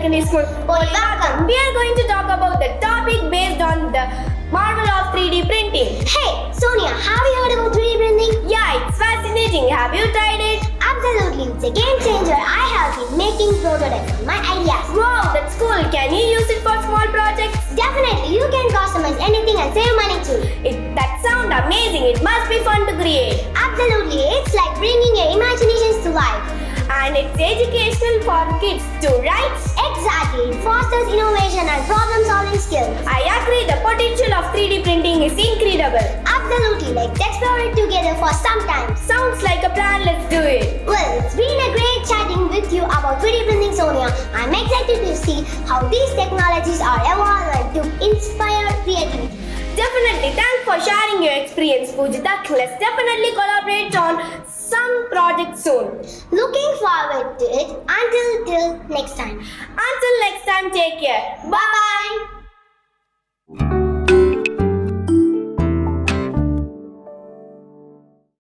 Secondary School. Welcome. We are going to talk about the topic based on the marvel of 3D printing. Hey, Sonia, have you heard about 3D printing? Yeah, it's fascinating. Have you tried it? Absolutely, it's a game changer. I have been making prototypes of my ideas. Wow, that's cool. Can you use it for small projects? Definitely, you can customize anything and save money too. That sounds amazing. It must be fun to create. Absolutely, it's like bringing your imaginations to life. And it's educational for kids too, right? Exactly, it fosters innovation and problem-solving skills. I agree, the potential of 3D printing is incredible. Absolutely, let's explore it together for some time. Sounds like a plan, let's do it. Well, it's been a great chatting with you about 3D printing, Sonia. I'm excited to see how these technologies are evolving to inspire creativity. Definitely, thanks for sharing your experience, Pujita. Let's definitely collaborate on some project soon. Looking forward to it. Until next time. Until next time, take care. Bye.